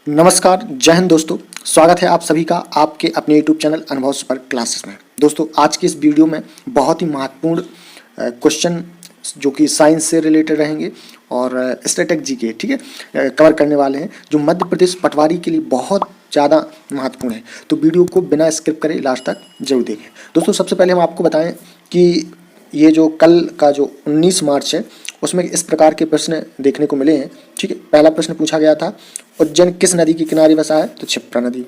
नमस्कार, जय हिंद दोस्तों। स्वागत है आप सभी का आपके अपने यूट्यूब चैनल अनुभव सुपर क्लासेस में। दोस्तों आज की इस वीडियो में बहुत ही महत्वपूर्ण क्वेश्चन जो कि साइंस से रिलेटेड रहेंगे और स्ट्रेटेजी के ठीक है कवर करने वाले हैं, जो मध्य प्रदेश पटवारी के लिए बहुत ज़्यादा महत्वपूर्ण है। तो वीडियो को बिना स्किप करे लास्ट तक जरूर देखें। दोस्तों सबसे पहले हम आपको बताएं कि ये जो कल का जो 19 मार्च है उसमें इस प्रकार के प्रश्न देखने को मिले हैं। ठीक है, पहला प्रश्न पूछा गया था, उज्जैन किस नदी के किनारे बसा है? तो क्षिप्रा नदी।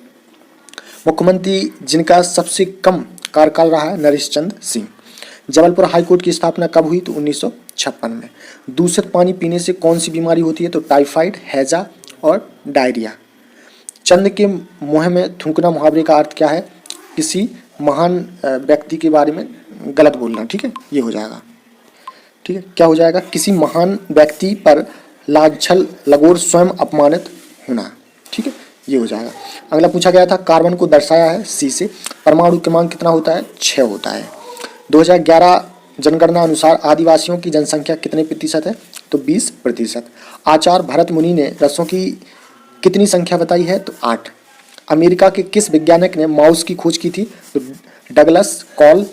मुख्यमंत्री जिनका सबसे कम कार्यकाल रहा है? नरेश चंद्र सिंह। जबलपुर हाईकोर्ट की स्थापना कब हुई? तो 1956 में। दूषित पानी पीने से कौन सी बीमारी होती है? तो टाइफाइड, हैजा और डायरिया। चंद के मुँह में थूकना मुहावरे का अर्थ क्या है? किसी महान व्यक्ति के बारे में गलत बोलना। ठीक है, ये हो जाएगा। ठीक है, क्या हो जाएगा? किसी महान व्यक्ति पर लाछल लगोर स्वयं अपमानित होना। ठीक है, ये हो जाएगा। अगला पूछा गया था, कार्बन को दर्शाया है सी से। परमाणु क्रमांक कितना होता है? 6 होता है। 2011 जनगणना अनुसार आदिवासियों की जनसंख्या कितने प्रतिशत है? तो 20%। आचार्य भरत मुनि ने रसों की कितनी संख्या बताई है? तो 8। अमेरिका के किस वैज्ञानिक ने माउस की खोज की थी? तो डगलस कॉल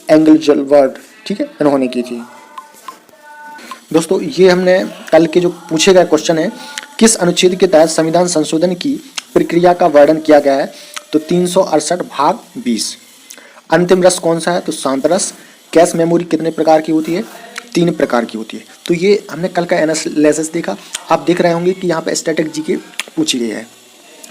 एंगलवर्ड। ठीक है, इन्होंने की थी। दोस्तों ये हमने कल के जो पूछे गए क्वेश्चन है, किस अनुच्छेद के तहत संविधान संशोधन की प्रक्रिया का वर्णन किया गया है? तो 368 भाग 20। अंतिम रस कौन सा है? तो शांत रस। कैश मेमोरी कितने प्रकार की होती है? 3 प्रकार की होती है। तो ये हमने कल का एनालिसिस देखा। आप देख रहे होंगे कि यहाँ पे स्ट्रेटेजी के पूछी गई है।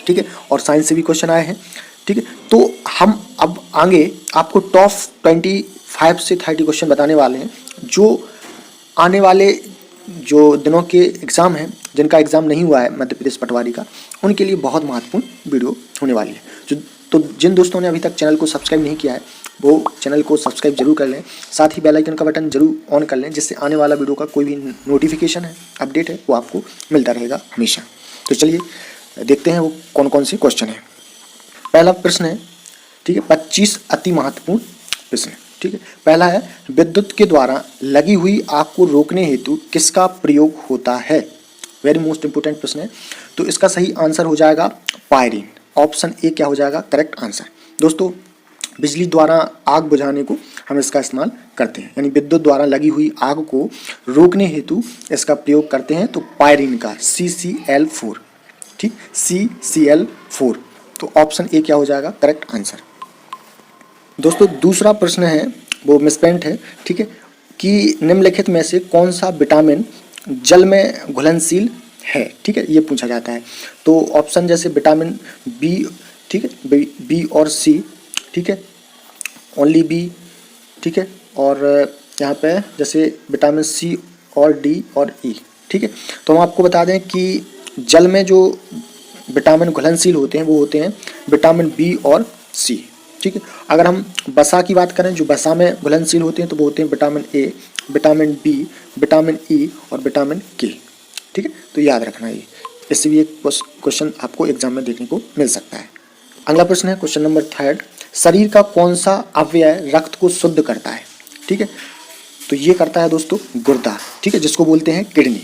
ठीक है, और साइंस से भी क्वेश्चन आए हैं। ठीक है, तो हम अब आगे आपको टॉप 25 से 30 क्वेश्चन बताने वाले हैं, जो आने वाले जो दिनों के एग्ज़ाम हैं, जिनका एग्ज़ाम नहीं हुआ है मध्य प्रदेश पटवारी का, उनके लिए बहुत महत्वपूर्ण वीडियो होने वाली है। तो जिन दोस्तों ने अभी तक चैनल को सब्सक्राइब नहीं किया है वो चैनल को सब्सक्राइब जरूर कर लें। साथ ही बेल आइकन का बटन जरूर ऑन कर लें, जिससे आने वाला वीडियो का कोई भी नोटिफिकेशन है, अपडेट है, वो आपको मिलता रहेगा हमेशा। तो चलिए देखते हैं वो कौन कौन से क्वेश्चन है। पहला प्रश्न है, ठीक है, 25 अति महत्वपूर्ण प्रश्न। ठीक है, पहला है, विद्युत के द्वारा लगी हुई आग को रोकने हेतु किसका प्रयोग होता है? वेरी मोस्ट इंपोर्टेंट प्रश्न है। तो इसका सही आंसर हो जाएगा पायरीन। ऑप्शन ए क्या हो जाएगा करेक्ट आंसर। दोस्तों बिजली द्वारा आग बुझाने को हम इसका इस्तेमाल करते हैं, यानी विद्युत द्वारा लगी हुई आग को रोकने हेतु इसका प्रयोग करते हैं। तो पायरीन का CCl4। ठीक, CCl4। तो ऑप्शन ए क्या हो जाएगा करेक्ट आंसर। दोस्तों दूसरा प्रश्न है, वो मिसप्रिंट है। ठीक है, कि निम्नलिखित में से कौन सा विटामिन जल में घुलनशील है? ठीक है, ये पूछा जाता है। तो ऑप्शन जैसे विटामिन बी, ठीक है, बी और सी, ठीक है, ओनली बी, ठीक है, और यहाँ पे जैसे विटामिन सी और डी और ई। ठीक है, तो हम आपको बता दें कि जल में जो विटामिन घुलनशील होते हैं वो होते हैं विटामिन बी और सी। ठीक है, अगर हम वसा की बात करें, जो वसा में घुलनशील होते हैं, तो वो होते हैं vitamin A, vitamin B, vitamin E और विटामिन के। ठीक है, तो याद रखना ये, इससे भी एक क्वेश्चन आपको एग्जाम में देखने को मिल सकता है। अगला प्रश्न है क्वेश्चन नंबर 3, शरीर का कौन सा अवयव रक्त को शुद्ध करता है? ठीक है, तो ये करता है दोस्तों गुर्दा। ठीक है, जिसको बोलते हैं किडनी।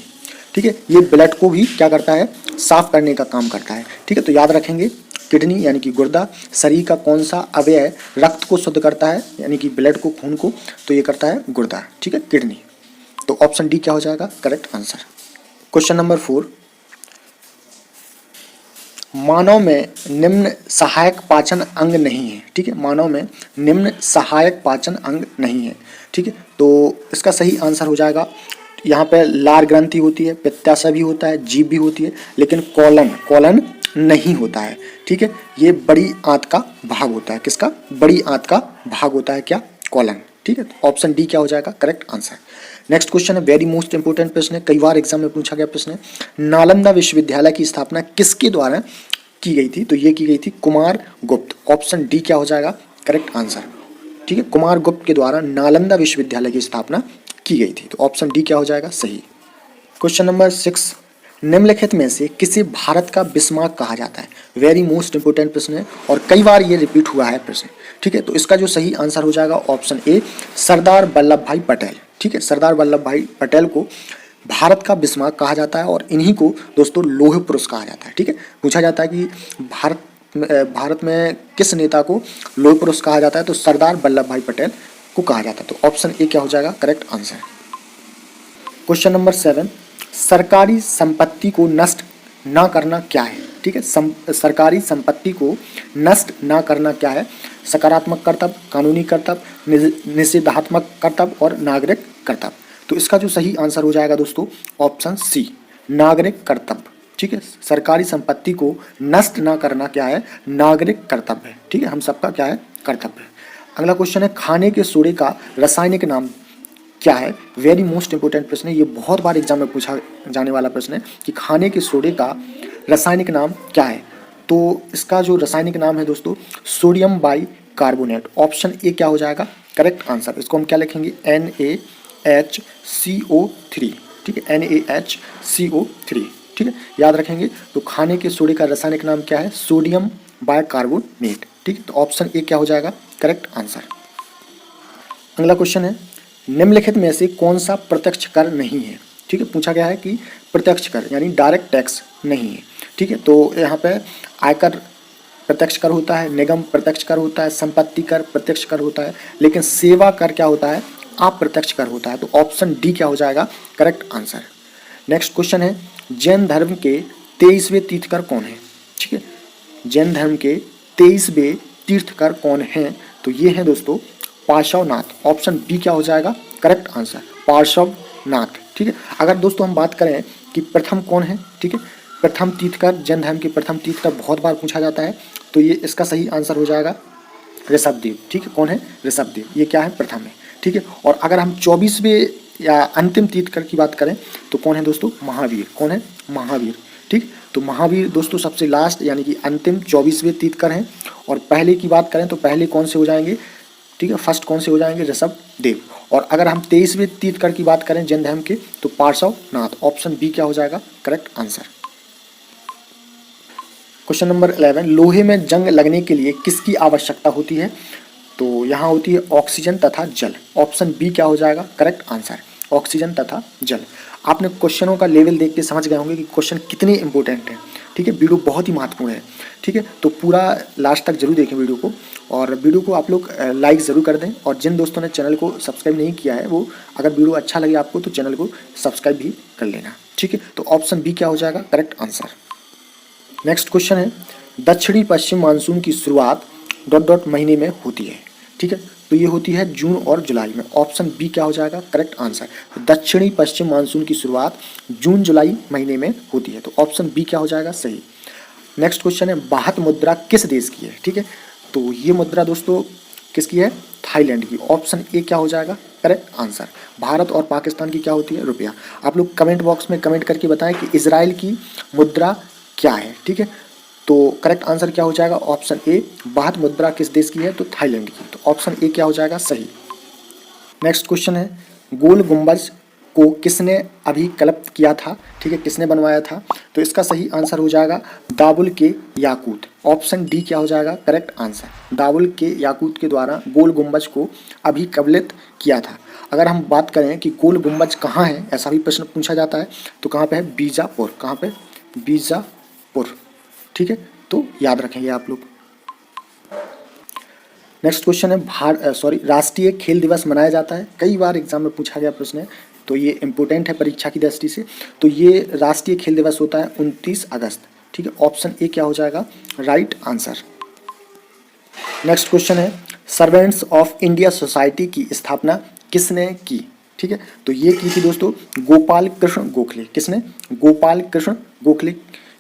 ठीक है, ये ब्लड को भी क्या करता है? साफ करने का काम करता है। ठीक है, तो याद रखेंगे किडनी यानी कि गुर्दा। शरीर का कौन सा अवयव रक्त को शुद्ध करता है, यानी कि ब्लड को, खून को? तो ये करता है गुर्दा। ठीक है, किडनी। तो ऑप्शन डी क्या हो जाएगा करेक्ट आंसर। क्वेश्चन नंबर 4, मानव में निम्न सहायक पाचन अंग नहीं है। ठीक है, मानव में निम्न सहायक पाचन अंग नहीं है। ठीक है, तो इसका सही आंसर हो जाएगा, यहाँ पे लार ग्रंथि होती है, पित्ताशय भी होता है, जीभ भी होती है, लेकिन कॉलन नहीं होता है। ठीक है, ये बड़ी आंत का भाग होता है। किसका? बड़ी आंत का भाग होता है क्या? कॉलन। ठीक है, तो ऑप्शन डी क्या हो जाएगा करेक्ट आंसर। नेक्स्ट क्वेश्चन है, वेरी मोस्ट इंपोर्टेंट प्रश्न है, कई बार एग्जाम में पूछा गया प्रश्न है। नालंदा विश्वविद्यालय की स्थापना किसके द्वारा की गई थी? तो ये की गई थी कुमार गुप्त। ऑप्शन डी क्या हो जाएगा करेक्ट आंसर। ठीक है, कुमार गुप्त के द्वारा नालंदा विश्वविद्यालय की स्थापना की गई थी। तो ऑप्शन डी क्या हो जाएगा सही। क्वेश्चन नंबर 6, निम्नलिखित में से किसे भारत का बिस्मार्क कहा जाता है? वेरी मोस्ट इंपोर्टेंट प्रश्न है और कई बार ये रिपीट हुआ है प्रश्न। ठीक है, तो इसका जो सही आंसर हो जाएगा ऑप्शन ए, सरदार वल्लभ भाई पटेल। ठीक है, सरदार वल्लभ भाई पटेल को भारत का बिस्मार्क कहा जाता है और इन्हीं को दोस्तों लौह पुरुष कहा जाता है। ठीक है, पूछा जाता है कि भारत में किस नेता को लौह पुरुष कहा जाता है, तो सरदार वल्लभ भाई पटेल को कहा जाता है। तो ऑप्शन ए क्या हो जाएगा करेक्ट आंसर। क्वेश्चन नंबर 7, सरकारी संपत्ति को नष्ट ना करना क्या है? ठीक है, सरकारी संपत्ति को नष्ट ना करना क्या है? सकारात्मक कर्तव्य, कानूनी कर्तव्य, निषेधात्मक कर्तव्य और नागरिक कर्तव्य। तो इसका जो सही आंसर हो जाएगा दोस्तों ऑप्शन सी, नागरिक कर्तव्य। ठीक है, सरकारी संपत्ति को नष्ट ना करना क्या है? नागरिक कर्तव्य है। ठीक है, हम सबका क्या है? कर्तव्य है। अगला क्वेश्चन है, खाने के सोडे का रासायनिक नाम क्या है? वेरी मोस्ट इंपोर्टेंट प्रश्न है, ये बहुत बार एग्जाम में पूछा जाने वाला प्रश्न है कि खाने के सोडे का रासायनिक नाम क्या है? तो इसका जो रासायनिक नाम है दोस्तों sodium by carbonate. Option A क्या हो जाएगा करेक्ट आंसर। इसको हम क्या लिखेंगे? NaHCO3। ठीक है, NaHCO3। ठीक है, याद रखेंगे। तो खाने के सोडे का रासायनिक नाम क्या है? Sodium by carbonate. ठीक है, तो ऑप्शन ए क्या हो जाएगा करेक्ट आंसर। अगला क्वेश्चन है, निम्नलिखित में से कौन सा प्रत्यक्ष कर नहीं है? ठीक है, पूछा गया है कि प्रत्यक्ष कर यानी डायरेक्ट टैक्स नहीं है। ठीक है, तो यहाँ पे आयकर प्रत्यक्ष कर होता है, निगम प्रत्यक्ष कर होता है, संपत्ति कर प्रत्यक्ष कर होता है, लेकिन सेवा कर क्या होता है? अप्रत्यक्ष कर होता है। तो ऑप्शन डी क्या हो जाएगा करेक्ट आंसर। नेक्स्ट क्वेश्चन है, जैन धर्म के 23वें तीर्थकर कौन है? ठीक है, जैन धर्म के 23वें तीर्थकर कौन है? तो ये है दोस्तों पार्श्वनाथ। ऑप्शन बी क्या हो जाएगा करेक्ट आंसर, पार्श्वनाथ। ठीक है, अगर दोस्तों हम बात करें कि प्रथम कौन है? ठीक है, प्रथम तीर्थकर, जैन धर्म के प्रथम तीर्थकर बहुत बार पूछा जाता है, तो ये इसका सही आंसर हो जाएगा ऋषभदेव। ठीक है, कौन है? ऋषभदेव। ये क्या है? प्रथम है। ठीक है, और अगर हम 24वें या अंतिम तीर्थकर की बात करें तो कौन है दोस्तों? महावीर। कौन है? महावीर। ठीक, तो महावीर दोस्तों सबसे लास्ट यानी कि अंतिम 24वें तीर्थकर हैं। और पहले की बात करें तो पहले कौन से हो जाएंगे? ठीक है, फर्स्ट कौन से हो जाएंगे? ऋषभदेव। और अगर हम 23वें तीर्थकर की बात करें जैन धर्म के तो पार्श्वनाथ। ऑप्शन बी क्या हो जाएगा करेक्ट आंसर। क्वेश्चन नंबर 11, लोहे में जंग लगने के लिए किसकी आवश्यकता होती है? तो यहाँ होती है ऑक्सीजन तथा जल। ऑप्शन बी क्या हो जाएगा करेक्ट आंसर, ऑक्सीजन तथा जल। आपने क्वेश्चनों का लेवल देख के समझ गए होंगे कि क्वेश्चन कितने इंपॉर्टेंट हैं। ठीक है, वीडियो बहुत ही महत्वपूर्ण है। ठीक है, तो पूरा लास्ट तक जरूर देखें वीडियो को, और वीडियो को आप लोग लाइक ज़रूर कर दें। और जिन दोस्तों ने चैनल को सब्सक्राइब नहीं किया है वो अगर वीडियो अच्छा लगे आपको तो चैनल को सब्सक्राइब भी कर लेना। ठीक है, तो ऑप्शन बी क्या हो जाएगा करेक्ट आंसर। नेक्स्ट क्वेश्चन है, दक्षिणी पश्चिम मानसून की शुरुआत ... महीने में होती है? ठीक है, तो ये होती है जून और जुलाई में। ऑप्शन बी क्या हो जाएगा करेक्ट आंसर, दक्षिणी पश्चिम मानसून की शुरुआत जून जुलाई महीने में होती है। तो ऑप्शन बी क्या हो जाएगा सही। नेक्स्ट क्वेश्चन है, बाहत मुद्रा किस देश की है? ठीक है, तो ये मुद्रा दोस्तों किसकी है? थाईलैंड की। ऑप्शन ए क्या हो जाएगा करेक्ट आंसर। भारत और पाकिस्तान की क्या होती है? रुपया। आप लोग कमेंट बॉक्स में कमेंट करके बताएं कि इजराइल की मुद्रा क्या है। ठीक है, तो करेक्ट आंसर क्या हो जाएगा ऑप्शन ए, बाहत मुद्रा किस देश की है? तो थाईलैंड की। तो ऑप्शन ए क्या हो जाएगा सही। नेक्स्ट क्वेश्चन है, गोल गुंबज को किसने अभिकल्पित किया था? ठीक है, किसने बनवाया था? तो इसका सही आंसर हो जाएगा दाबुल के याकूत। ऑप्शन डी क्या हो जाएगा करेक्ट आंसर, दाबुल के याकूत के द्वारा गोल गुंबज को अभिकल्पित किया था। अगर हम बात करें कि गोल गुंबज कहाँ है, ऐसा भी प्रश्न पूछा जाता है, तो कहाँ पे है? बीजापुर। कहाँ पे? बीजापुर। ठीक है, तो याद रखेंगे आप लोग। नेक्स्ट क्वेश्चन है, राष्ट्रीय खेल दिवस मनाया जाता है? कई बार एग्जाम में पूछा गया प्रश्न है, तो ये इंपॉर्टेंट है परीक्षा की दृष्टि से। तो ये राष्ट्रीय खेल दिवस होता है 29 अगस्त। ठीक है, ऑप्शन ए क्या हो जाएगा राइट आंसर। नेक्स्ट क्वेश्चन है, सर्वेंट्स ऑफ इंडिया सोसाइटी की स्थापना किसने की? ठीक है, तो ये की थी दोस्तों गोपाल कृष्ण गोखले। किसने? गोपाल कृष्ण गोखले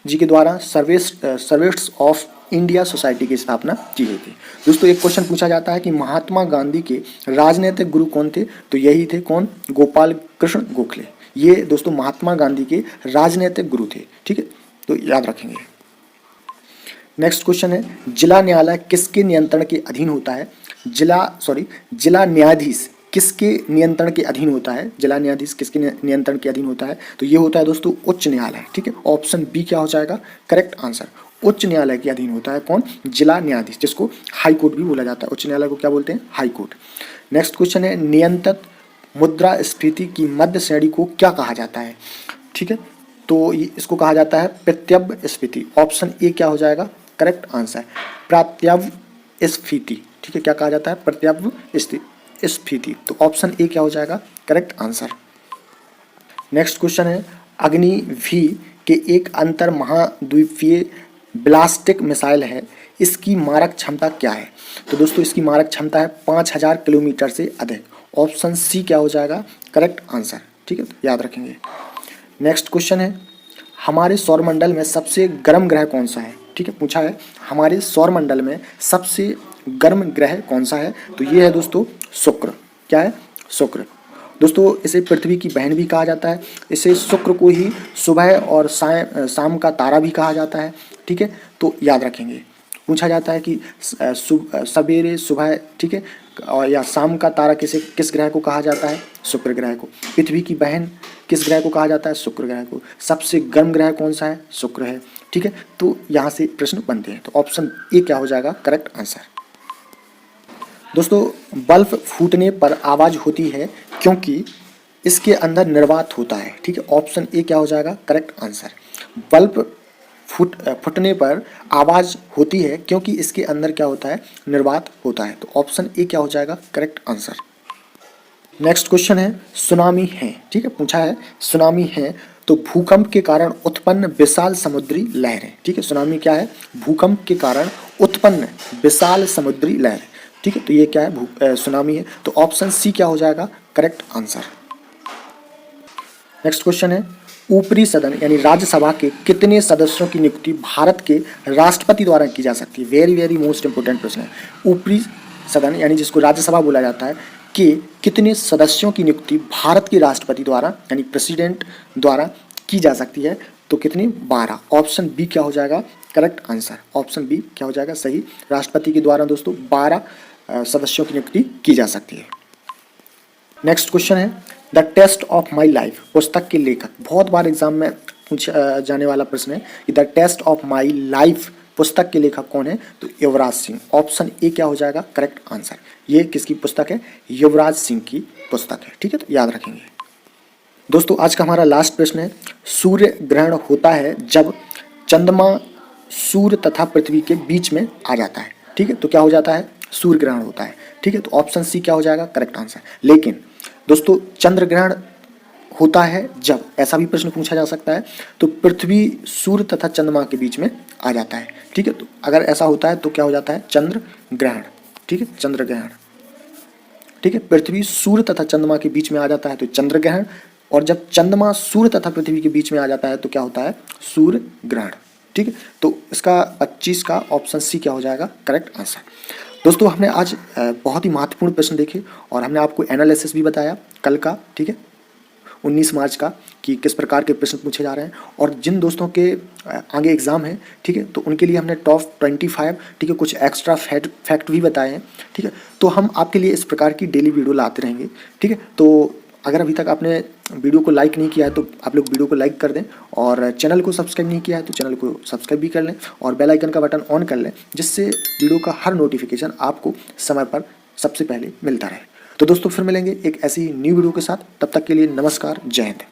जी के द्वारा सर्वेंट्स ऑफ इंडिया सोसाइटी की स्थापना की गई थी। दोस्तों एक क्वेश्चन पूछा जाता है कि महात्मा गांधी के राजनीतिक गुरु कौन थे? तो यही थे कौन? गोपाल कृष्ण गोखले। ये दोस्तों महात्मा गांधी के राजनीतिक गुरु थे। ठीक है, तो याद रखेंगे। नेक्स्ट क्वेश्चन है, जिला न्यायालय किसके नियंत्रण के अधीन होता है? जिला न्यायाधीश किसके नियंत्रण के अधीन होता है? जिला न्यायाधीश किसके नियंत्रण के अधीन होता है? तो ये होता है दोस्तों उच्च न्यायालय। ठीक है, ऑप्शन बी क्या हो जाएगा करेक्ट आंसर, उच्च न्यायालय के अधीन होता है कौन? जिला न्यायाधीश, जिसको हाई कोर्ट भी बोला जाता है। उच्च न्यायालय को क्या बोलते हैं? High court. नेक्स्ट क्वेश्चन है, नियंत्रित मुद्रास्फीति की मध्य श्रेणी को क्या कहा जाता है? ठीक है, तो इसको कहा जाता है प्रत्यव्यस्फीति। ऑप्शन ए क्या हो जाएगा करेक्ट आंसर, प्रत्यव्यस्फीति। ठीक है, क्या कहा जाता है प्रत्यव्यस्फीति, तो ऑप्शन ए क्या हो जाएगा करेक्ट आंसर। नेक्स्ट क्वेश्चन है अग्नि V के एक अंतर महाद्वीपीय बैलिस्टिक मिसाइल है, इसकी मारक क्षमता क्या है? तो दोस्तों इसकी मारक क्षमता है 5000 किलोमीटर से अधिक। ऑप्शन सी क्या हो जाएगा करेक्ट आंसर। ठीक है, तो याद रखेंगे। नेक्स्ट क्वेश्चन है हमारे सौरमंडल में सबसे गर्म ग्रह कौन सा है? ठीक है, पूछा है हमारे सौरमंडल में सबसे गर्म ग्रह कौन सा है? तो ये है दोस्तों शुक्र। क्या है? शुक्र। दोस्तों इसे पृथ्वी की बहन भी कहा जाता है। इसे शुक्र को ही सुबह और शाम का तारा भी कहा जाता है। ठीक है, तो याद रखेंगे। पूछा जाता है कि सवेरे सुबह, ठीक है, और या शाम का तारा किस ग्रह को कहा जाता है? शुक्र ग्रह को। पृथ्वी की बहन किस ग्रह को कहा जाता है? शुक्र ग्रह को। सबसे गर्म ग्रह कौन सा है? शुक्र है। ठीक है, तो यहाँ से प्रश्न बनते हैं। तो ऑप्शन ए क्या हो जाएगा करेक्ट आंसर। दोस्तों बल्ब फूटने पर आवाज होती है क्योंकि इसके अंदर निर्वात होता है। ठीक है, ऑप्शन ए क्या हो जाएगा करेक्ट आंसर। बल्ब फूटने पर आवाज होती है क्योंकि इसके अंदर क्या होता है? निर्वात होता है। तो ऑप्शन ए क्या हो जाएगा करेक्ट आंसर। नेक्स्ट क्वेश्चन है सुनामी है। ठीक है, पूछा है सुनामी है तो भूकंप के कारण उत्पन्न विशाल समुद्री लहरें। ठीक है, सुनामी क्या है? भूकंप के कारण उत्पन्न विशाल समुद्री लहरें। ठीक है, तो ये क्या है? सुनामी है। तो ऑप्शन सी क्या हो जाएगा करेक्ट आंसर। नेक्स्ट क्वेश्चन है ऊपरी सदन यानी राज्यसभा के कितने सदस्यों की नियुक्ति भारत के राष्ट्रपति द्वारा की जा सकती है? वेरी वेरी मोस्ट इंपोर्टेंट प्रश्न है। ऊपरी सदन यानी जिसको राज्यसभा बोला जाता है कि कितने सदस्यों की नियुक्ति भारत के राष्ट्रपति द्वारा यानी प्रेसिडेंट द्वारा की जा सकती है? तो कितनी? 12। ऑप्शन बी क्या हो जाएगा करेक्ट आंसर। ऑप्शन बी क्या हो जाएगा सही। राष्ट्रपति के द्वारा दोस्तों 12 सदस्यों की नियुक्ति की जा सकती है। नेक्स्ट क्वेश्चन है the test of my life पुस्तक के लेखक। बहुत बार एग्जाम में पूछा जाने वाला प्रश्न है कि the test of my life पुस्तक के लेखक कौन है? तो युवराज सिंह। ऑप्शन ए क्या हो जाएगा करेक्ट आंसर। ये किसकी पुस्तक है? युवराज सिंह की पुस्तक है। ठीक है, तो याद रखेंगे। दोस्तों आज का हमारा लास्ट प्रश्न है सूर्य ग्रहण होता है जब चंद्रमा सूर्य तथा पृथ्वी के बीच में आ जाता है। ठीक है, तो क्या हो जाता है? सूर्य ग्रहण होता है। ठीक है, तो ऑप्शन सी क्या हो जाएगा करेक्ट आंसर। लेकिन दोस्तों चंद्र ग्रहण होता है जब, ऐसा भी प्रश्न पूछा जा सकता है, तो पृथ्वी सूर्य तथा चंद्रमा के बीच में आ जाता है। ठीक है, तो अगर ऐसा होता है तो क्या हो जाता है? चंद्र ग्रहण। ठीक है, चंद्र ग्रहण। ठीक है, पृथ्वी सूर्य तथा चंद्रमा के बीच में आ जाता है तो चंद्र ग्रहण, और जब चंद्रमा सूर्य तथा पृथ्वी के बीच में आ जाता है तो क्या होता है? सूर्य ग्रहण। ठीक है, तो इसका 25 का ऑप्शन सी क्या हो जाएगा करेक्ट आंसर। दोस्तों हमने आज बहुत ही महत्वपूर्ण प्रश्न देखे और हमने आपको एनालिसिस भी बताया कल का। ठीक है, 19 मार्च का, कि किस प्रकार के प्रश्न पूछे जा रहे हैं और जिन दोस्तों के आगे एग्जाम है, ठीक है, तो उनके लिए हमने टॉप 25, ठीक है, कुछ एक्स्ट्रा फैक्ट भी बताए हैं। ठीक है, तो हम आपके लिए इस प्रकार की डेली वीडियो लाते रहेंगे। ठीक है, तो अगर अभी तक आपने वीडियो को लाइक नहीं किया है तो आप लोग वीडियो को लाइक कर दें, और चैनल को सब्सक्राइब नहीं किया है तो चैनल को सब्सक्राइब भी कर लें और बेल आइकन का बटन ऑन कर लें, जिससे वीडियो का हर नोटिफिकेशन आपको समय पर सबसे पहले मिलता रहे। तो दोस्तों फिर मिलेंगे एक ऐसी न्यू वीडियो के साथ, तब तक के लिए नमस्कार, जय हिंद।